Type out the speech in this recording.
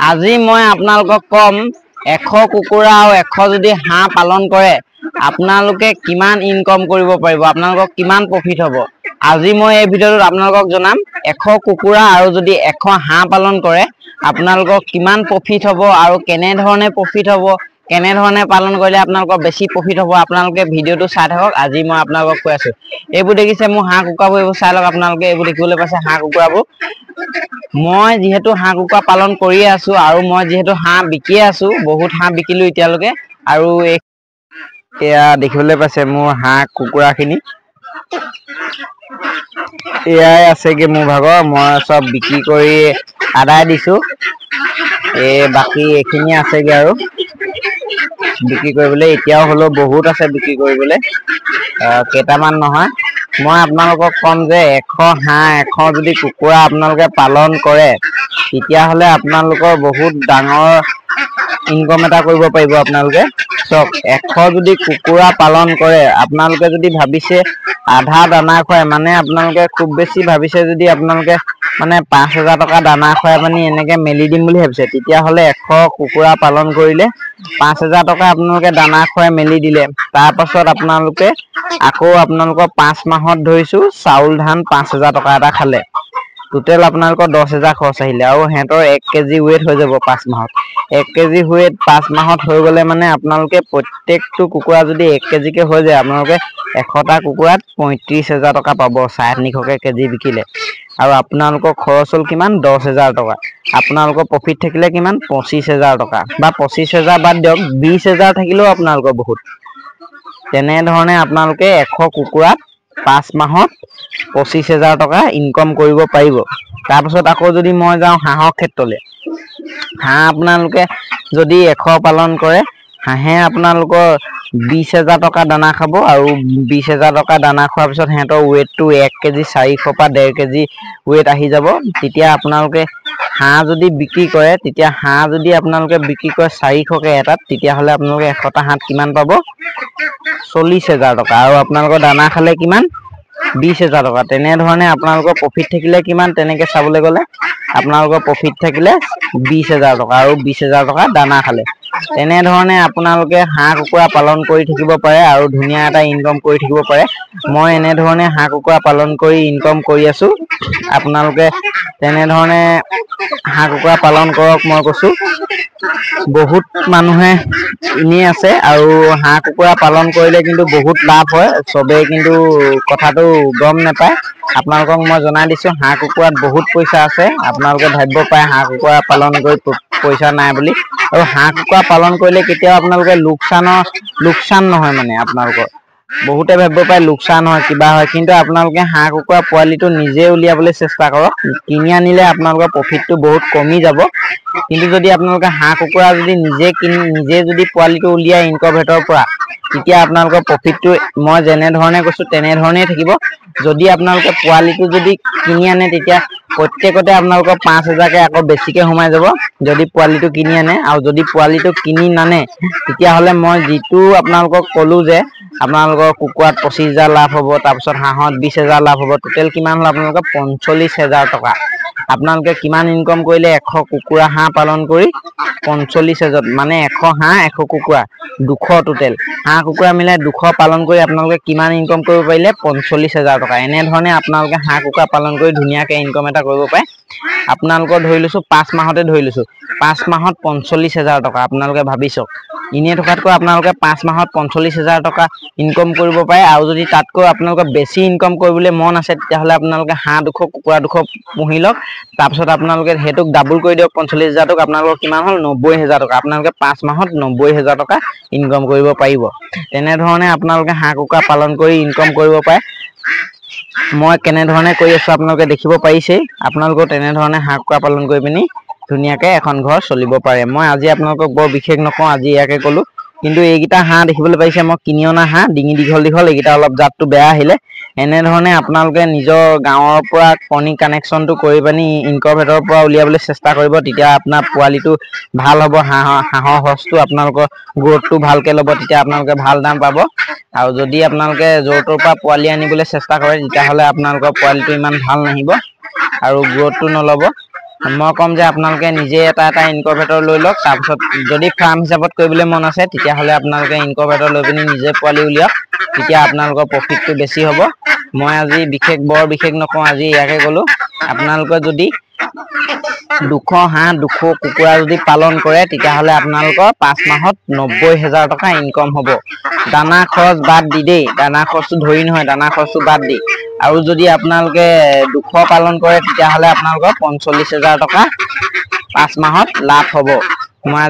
আজি মই আপোনালোকক কম 100 কুকুৰা আৰু 100 যদি হাঁহ পালন কৰে আপোনালোকে কিমান ইনকাম কৰিব পাৰিব, আপোনালোকক কিমান প্ৰফিট হ'ব। আজি মই এই ভিডিঅ'টোত আপোনালোকক জনাম 100 কুকুৰা আৰু যদি 100 হাঁহ পালন কৰে আপোনালোকক কিমান প্ৰফিট হ'ব আৰু কেনে ধৰণে প্ৰফিট হ'ব, কেনে ধৰণে পালন কৰিলে আপোনালোকৰ বেছি প্ৰফিট হ'ব। আপোনালোকে ভিডিঅ'টো চাই থাকক। আজি মই আপোনালোকক কৈ আছো, এইবোৰ দেখিছে মোৰ হাঁহ কুকুৰাবোৰ, এইবোৰ চাই লওক। আপোনালোকে এইবোৰ দেখিবলৈ পাইছে হাঁহ কুকুৰাবোৰ। মই যিহেতু হাঁহ কুকুৰা পালন কৰি আছো আৰু মই যিহেতু হাঁহ বিকিয়ে আছো, বহুত হাঁহ বিকিলো এতিয়ালৈকে। আৰু এয়া দেখিবলৈ পাইছে মোৰ হাঁহ কুকুৰাখিনি, এয়াই আছেগে মোৰ ভাগৰ। মই চব বিক্ৰী কৰি আদায় দিছো, বাকী এইখিনি আছেগে আৰু বিক্ৰী কৰিবলৈ। এতিয়াও হলেও বহুত আছে বিক্ৰী কৰিবলৈ, কেইটামান নহয়। মই আপোনালোকক কম যে 100 হাঁহ 100 যদি কুকুৰা আপোনালোকে পালন কৰে তেতিয়াহ'লে আপোনালোকৰ বহুত ডাঙৰ ইনকম এটা কৰিব পাৰিব। আপোনালোকে চক 100 যদি কুকুৰা পালন কৰে, আপোনালোকে যদি ভাবিছে আধা দানা খুৱাই, মানে আপোনালোকে খুব বেছি ভাবিছে যদি আপোনালোকে মানে 5000 টকা দানা খুৱাই পানি এনেকে মেলি দিম বুলি ভাবিছে, তেতিয়াহ'লে 100 কুকুৰা পালন কৰিলে 5000 টকা আপোনালোকে দানা খুৱাই মেলি দিলে। তাৰ পাছত আপোনালোকে আকৌ আপোনালোকৰ 5 মাহত ধৰিছো চাউল ধান 5000 টকা এটা খালে, টোটেল আপোনালোকৰ 10000 খৰচ আহিলে। আৰু সিহঁতৰ 1 কেজি ৱেট হৈ যাব 5 মাহত। 1 কেজি ৱেট 5 মাহত হৈ গ'লে মানে আপোনালোকে প্ৰত্যেকটো কুকুৰা যদি 1 কেজিকে হৈ যায়, আপোনালোকে 100টা কুকুৰাত 35000 টকা পাব, 350কে কেজি বিকিলে। আৰু আপোনালোকৰ খৰচ হ'ল কিমান? 10000 টকা। আপোনালোকৰ প্ৰফিট থাকিলে কিমান? 25000 টকা, বা 25000 বাদ দিয়ক, 20000 থাকিলেও আপোনালোকৰ বহুত। তেনেধৰণে আপোনালোকে 100 কুকুৰাত 5 মাহত 25000 টকা ইনকম কৰিব পাৰিব। তাৰপিছত আকৌ যদি মই যাওঁ হাঁহৰ ক্ষেত্ৰলৈ, হাঁহ আপোনালোকে যদি 100 পালন কৰে, হাঁহে আপোনালোকৰ 20000 টকা দানা খাব। আৰু 20000 টকা দানা খোৱাৰ পিছত সিহঁতৰ ৱেটটো 1 কেজি 400 পৰা 1.5 কেজি ৱেট আহি যাব। তেতিয়া আপোনালোকে হাঁহ যদি বিক্ৰী কৰে, তেতিয়া হাঁহ যদি আপোনালোকে বিক্ৰী কৰে 400কে এটাত, তেতিয়াহ'লে আপোনালোকে 100টা হাঁহ কিমান পাব? 40000 টকা। আৰু আপোনালোকৰ দানা খালে কিমান? 20000 টকা। তেনেধৰণে আপোনালোকৰ প্ৰফিট থাকিলে কিমান? তেনেকে চাবলৈ গ'লে আপোনালোকৰ প্ৰফিট থাকিলে 20000 টকা, আৰু 20000 টকা দানা খালে। তেনেধৰণে আপোনালোকে হাঁহ কুকুৰা পালন কৰি থাকিব পাৰে আৰু ধুনীয়া এটা ইনকম কৰি থাকিব পাৰে। মই এনেধৰণে হাঁহ কুকুৰা পালন কৰি ইনকম কৰি আছো। আপোনালোকে তেনেধৰণে হাঁহ কুকুৰা পালন কৰক। মই কৈছো বহুত মানুহে এনেই আছে, আৰু হাঁহ কুকুৰা পালন কৰিলে কিন্তু বহুত লাভ হয়। চবেই কিন্তু কথাটো গম নাপায়। আপোনালোকক মই জনাই দিছো, হাঁহ কুকুৰাত বহুত পইচা আছে। আপোনালোকে ভাবিব পাৰে হাঁহ কুকুৰা পালন কৰি পইচা নাই বুলি। আৰু হাঁহ কুকুৰা পালন কৰিলে কেতিয়াও আপোনালোকে লোকচান নহয়। মানে আপোনালোকৰ বহুতে ভাবিব পাৰে লোকচান হয়, কিবা হয়, কিন্তু আপোনালোকে হাঁহ কুকুৰা পোৱালিটো নিজে উলিয়াবলৈ চেষ্টা কৰক। কিনি আনিলে আপোনালোকৰ প্ৰফিটটো বহুত কমি যাব। কিন্তু যদি আপোনালোকে হাঁহ কুকুৰা যদি নিজে যদি পোৱালিটো উলিয়াই ইনকুবেটৰৰ পৰা, তেতিয়া আপোনালোকৰ প্ৰফিটটো মই যেনেধৰণে কৈছো তেনেধৰণেই থাকিব। যদি আপোনালোকে পোৱালিটো যদি কিনি আনে, তেতিয়া প্ৰত্যেকতে আপোনালোকৰ 5000কে আকৌ বেছিকে সোমাই যাব যদি পোৱালিটো কিনি আনে। আৰু যদি পোৱালিটো কিনি নানে, তেতিয়াহ'লে মই যিটো আপোনালোকক ক'লো যে আপোনালোকৰ কুকুৰাত 25000 লাভ হ'ব, তাৰপিছত হাঁহত 20000 লাভ হ'ব, টোটেল কিমান হ'ল আপোনালোকৰ 45000 টকা। আপোনালোকে কিমান ইনকম কৰিলে? 100 কুকুৰা হাঁহ পালন কৰি 45000, মানে 100 হাঁহ 100 কুকুৰা 200, টোটেল হাঁহ কুকুৰা মিলাই 200 পালন কৰি আপোনালোকে কিমান ইনকম কৰিব পাৰিলে? 45000 টকা। এনেধৰণে আপোনালোকে হাঁহ কুকুৰা পালন কৰি ধুনীয়াকে ইনকম এটা কৰিব পাৰে। আপোনালোকৰ ধৰি লৈছো 5 মাহতে ধৰি লৈছো, 5 মাহত 45000 টকা। আপোনালোকে ভাবি চাওক, এনেই থকাতকৈ আপোনালোকে 5 মাহত 45000 টকা ইনকম কৰিব পাৰে। আৰু যদি তাতকৈ আপোনালোকৰ বেছি ইনকম কৰিবলৈ মন আছে, তেতিয়াহ'লে আপোনালোকে হাঁহ 200 কুকুৰা 200 পুহি লওক। তাৰপিছত আপোনালোকে সেইটোক ডাবুল কৰি দিয়ক, 45000 টকা। আপোনালোকৰ কিমান হ'ল? 90000 টকা। আপোনালোকে 5 মাহত 90000 টকা ইনকম কৰিব পাৰিব। তেনেধৰণে আপোনালোকে হাঁহ কুকুৰা পালন কৰি ইনকম কৰিব পাৰে। মই কেনেধৰণে কৰি আছো আপোনালোকে দেখিব পাৰিছেই। আপোনালোকেও তেনেধৰণে হাঁহ কুকুৰা পালন কৰি পিনি ধুনীয়াকে এখন ঘৰ চলিব পাৰে। মই আজি আপোনালোকক বৰ বিশেষ নকওঁ, আজি ইয়াকে ক'লো। কিন্তু এইকেইটা হাঁহ দেখিবলৈ পাইছে মই কিনি অনা হাঁহ, ডিঙি দীঘল এইকেইটা অলপ জাতটো বেয়া আহিলে। এনেধৰণে আপোনালোকে নিজৰ গাঁৱৰ পৰা কণী কানেকশ্যনটো কৰি পানি ইনকুবেটৰৰ পৰা উলিয়াবলৈ চেষ্টা কৰিব। তেতিয়া আপোনাৰ পোৱালিটো ভাল হ'ব, হাঁহৰ সঁচটো আপোনালোকৰ গ্ৰোথটো ভালকে ল'ব, তেতিয়া আপোনালোকে ভাল দাম পাব। আৰু যদি আপোনালোকে য'ৰ ত'ৰ পৰা পোৱালি আনিবলৈ চেষ্টা কৰে, তেতিয়াহ'লে আপোনালোকৰ পোৱালিটো ইমান ভাল নাহিব আৰু গ্ৰোথটো নল'ব। মই কম যে আপোনালোকে নিজে এটা ইনকুবেটৰ লৈ লওক। তাৰপিছত যদি ফাৰ্ম হিচাপত কৰিবলৈ মন আছে তেতিয়াহ'লে আপোনালোকে ইনকুবেটৰ লৈ পিনি নিজে পোৱালি উলিয়াওক, তেতিয়া আপোনালোকৰ প্ৰফিটটো বেছি হ'ব। মই আজি বৰ বিশেষ নকওঁ, আজি ইয়াকে ক'লোঁ। আপোনালোকে যদি 200 হাঁহ 200 কুকুৰা যদি পালন কৰে তেতিয়াহ'লে আপোনালোকৰ 5 মাহত 90,000 টকা ইনকম হ'ব। দানা খৰচ বাদ দি দেই, দানা খৰচটো ধৰি নহয়, দানা খৰচটো বাদ দি। আৰু যদি আপোনালোকে 200 পালন কৰে তেতিয়াহ'লে আপোনালোকৰ 45,000 টকা 5 মাহত লাভ হ'ব। মই